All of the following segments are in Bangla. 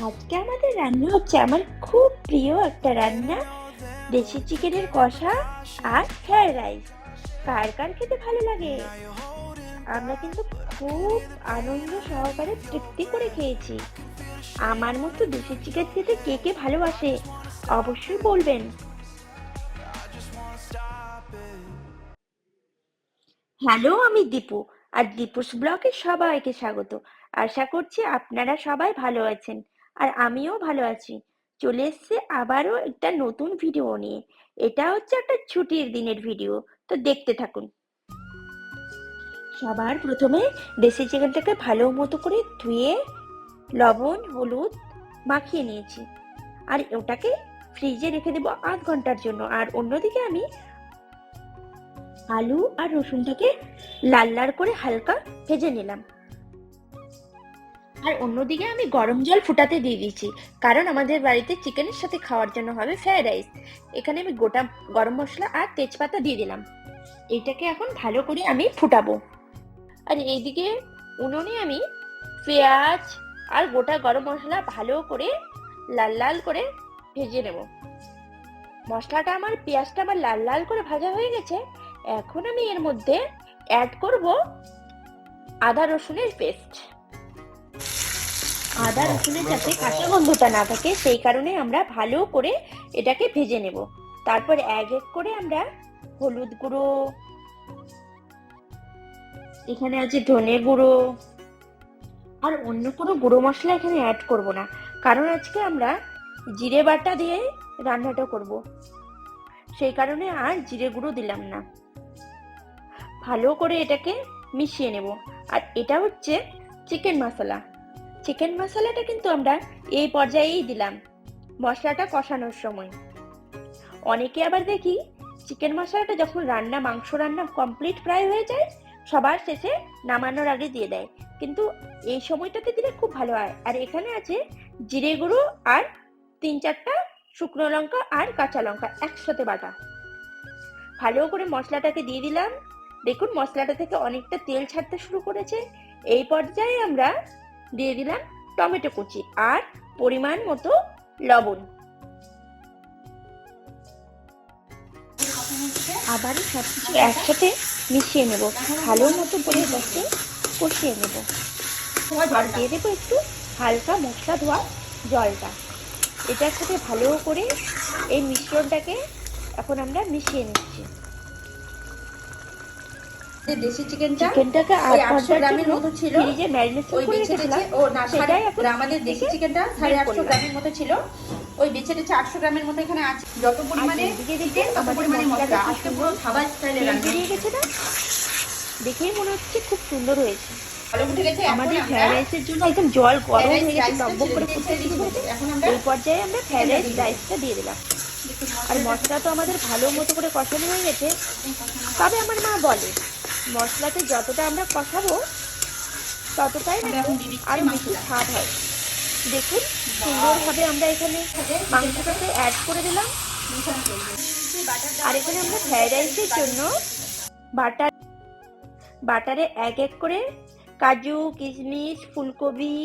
আজকে আমাদের রান্না হচ্ছে আমার খুব প্রিয় একটা রান্না, দেশি চিকেনের কষা আর ফ্রাইড রাইস। কার কার খেতে ভালো লাগে? আমরা কিন্তু খুব আনন্দ সহকারে তৃপ্তি করে খেয়েছি। আমার মতো দেশি চিকেন খেতে কে কে ভালোবাসে অবশ্যই বলবেন। হ্যালো, আমি দীপু। আর দীপুস ব্লগে সবাইকে স্বাগত। আশা করছি আপনারা সবাই ভালো আছেন, আর আমিও ভালো আছি। চলে এসছে আবারও একটা নতুন ভিডিও নিয়ে। এটা হচ্ছে একটা ছুটির দিনের ভিডিও, তো দেখতে থাকুন। সবার প্রথমে দেশি চিকেনটাকে ভালো মতো করে ধুয়ে লবণ হলুদ মাখিয়ে নিয়েছি, আর ওটাকে ফ্রিজে রেখে দেবো 8 ঘন্টার জন্য। আর অন্যদিকে আমি আলু আর রসুনটাকে লাল লাল করে হালকা ভেজে নিলাম। আর অন্যদিকে আমি গরম জল ফুটাতে দিয়ে দিয়েছি, কারণ আমাদের বাড়িতে চিকেনের সাথে খাওয়ার জন্য হবে ফ্রাইড রাইস। এখানে আমি গোটা গরম মশলা আর তেজপাতা দিয়ে দিলাম। এটাকে এখন ভালো করে আমি ফুটাবো। আর এইদিকে উনুনে আমি পেঁয়াজ আর গোটা গরম মশলা ভালো করে লাল লাল করে ভেজে নেব। মশলাটা আমার পেঁয়াজটা আমার লাল লাল করে ভাজা হয়ে গেছে। এখন আমি এর মধ্যে অ্যাড করব আদা রসুনের পেস্ট। আদা রসুনের যাতে কাঁচা গন্ধটা না থাকে সেই কারণে আমরা ভালো করে এটাকে ভেজে নেব। তারপর এক এক করে আমরা হলুদ গুঁড়ো, এখানে আছে ধনে গুঁড়ো, আর অন্য কোনো গুঁড়ো মশলা এখানে অ্যাড করব না, কারণ আজকে আমরা জিরে বাটা দিয়ে রান্নাটা করব, সেই কারণে আর জিরে গুঁড়ো দিলাম না। ভালো করে এটাকে মিশিয়ে নেব। আর এটা হচ্ছে চিকেন মশলা। চিকেন মশলাটা কিন্তু আমরা এই পর্যায়েই দিলাম মশলাটা কষানোর সময়। অনেকে আবার দেখি চিকেন মশলাটা যখন মাংস রান্না কমপ্লিট প্রায় হয়ে যায় সবার শেষে নামানোর আগে দিয়ে দেয়, কিন্তু এই সময়টাতে দিলে খুব ভালো হয়। আর এখানে আছে জিরে গুঁড়ো আর 3-4টা শুকনো লঙ্কা আর কাঁচা লঙ্কা একসাথে বাটা। ভালো করে মশলাটাকে দিয়ে দিলাম। দেখুন মশলাটা থেকে অনেকটা তেল ছাড়তে শুরু করেছে। এই পর্যায়ে আমরা দিয়ে দিলাম টমেটো কুচি আর পরিমাণ মতো লবণ। আবারও সবকিছু একসাথে মিশিয়ে নেব, ভালো মতো করে এটাকে কষিয়ে নেব। আর দিয়ে দেবো একটু হালকা মশলা ধোয়া জলটা। এটার সাথে ভালো করে এই মিশ্রণটাকে এখন আমরা মিশিয়ে নিচ্ছি। দেশি চিকেনটাকে 800 8 ঘন্টার গ্রামের জন্য মতো ছিল। ফ্রিজে ম্যারিনেশন ওই করে বেছে রেখেছিলাম, ও না সেটাই এখন আমাদের দেশি চিকেনটা বের 850 করলাম। গ্রামের মতো ছিল। ওই বেছে 800 গ্রামের মতো এখানে আছে। যত পরিমাণে চিকেন তত পরিমাণে মশলা। আজকে পুরো ধাবা স্টাইলে রান্না বেরিয়ে গেছে না? দেখেই মনে হচ্ছে খুব সুন্দর হয়েছে। ভালো উঠে গেছে। আমাদের ফ্রাইড রাইসের জন্য একদম জল গরম হয়ে গেছে, টকবক করে ফুটতে শুরু করেছে। এখন আমরা এই পর্যায়ে আমরা ফ্রাইড রাইসটা দিয়ে দিলাম। আর মশলা তো আমাদের ভালো মতো করে কষানো হয়ে গেছে। তবে আমার মা বলে মশলাতে যতটা আমরা কষাবো ততটাই নাকি আরো বেশি স্বাদ হয়। দেখুন সুন্দরভাবে আমরা এখানে মাংসটাকে অ্যাড করে দিলাম। আর এখানে আমরা ফ্রাইড রাইসের জন্য বাটারে এক এক করে কাজু কিশমিশ ফুলকপি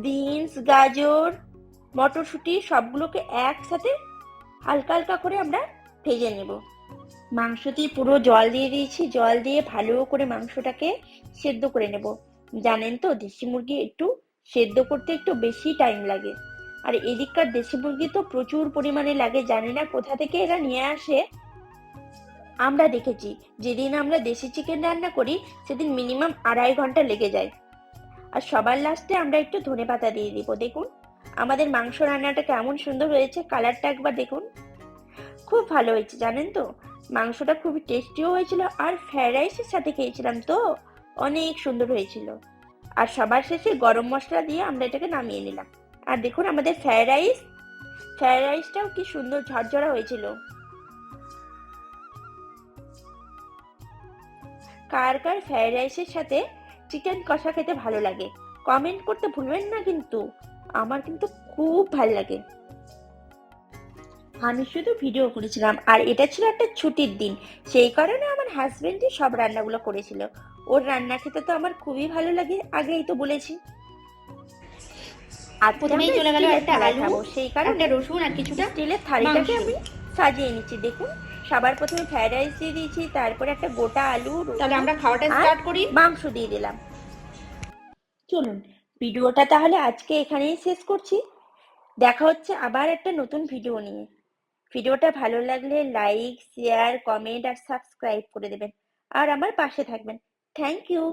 বিনস গাজর মটরশুঁটি সবগুলোকে একসাথে হালকা হালকা করে আমরা ভেজে নেব। মাংসতে পুরো জল দিয়ে দিয়েছি, জল দিয়ে ভালো করে মাংসটাকে সেদ্ধ করে নেব। জানেন তো দেশি মুরগি একটু সেদ্ধ করতে একটু বেশি টাইম লাগে, আর এদিককার দেশি মুরগি তো প্রচুর পরিমাণে লাগে, জানি না কোথা থেকে এরা নিয়ে আসে। আমরা দেখেছি যেদিন আমরা দেশি চিকেন রান্না করি সেদিন মিনিমাম 2.5 ঘন্টা লেগে যায়। আর সবার লাস্টে আমরা একটু ধনেপাতা দিয়ে দিব। দেখুন আমাদের মাংস রান্নাটা কেমন সুন্দর হয়েছে, কালারটা একবার দেখুন। খুব ভালো হয়েছে জানেন তো, মাংসটা খুবই টেস্টিও হয়েছিল, আর ফ্রাইড রাইসের সাথে খেয়েছিলাম তো অনেক সুন্দর হয়েছিল। আর সবার শেষে গরম মশলা দিয়ে আমরা এটাকে নামিয়ে নিলাম। আর দেখুন আমাদের ফ্রাইড রাইসটাও কি সুন্দর ঝরঝরা হয়েছিল। কার কার ফ্রাইড রাইসের সাথে চিকেন কষা খেতে ভালো লাগে কমেন্ট করতে ভুলবেন না কিন্তু। আমার কিন্তু খুব ভালো লাগে। আমি শুধু ভিডিও করেছিলাম, আর এটা ছিল একটা ছুটির দিন, সেই কারণে আমার হাজবেন্ডই সব রান্নাগুলো করেছিল। ওর রান্না খেতে তো আমার খুবই ভালো লাগে, আগেই তো বলেছি। আজকে প্রথমেই আমরা চলে গেল স্টিলের একটা থালায় আলু, খাবো, সেই কারণে একটা রসুন আর কিছুটা স্টিলের থালিটাকে মাংস। আমি সাজিয়ে নিচ্ছি। দেখুন, সবার প্রথমে ফ্রাইড রাইস দিয়ে দিয়েছি, তারপরে একটা গোটা আলু, তাহলে রসুন আমরা খাওয়াটা আর স্টার্ট করি। মাংস দিয়ে দিলাম। চলুন, ভিডিওটা তাহলে আজকে এখানেই শেষ করছি। দেখা হচ্ছে আবার একটা নতুন ভিডিও নিয়ে। ভিডিওটা ভালো লাগলে লাইক, শেয়ার, কমেন্ট আর সাবস্ক্রাইব করে দেবেন আর আমার পাশে থাকবেন। Thank you.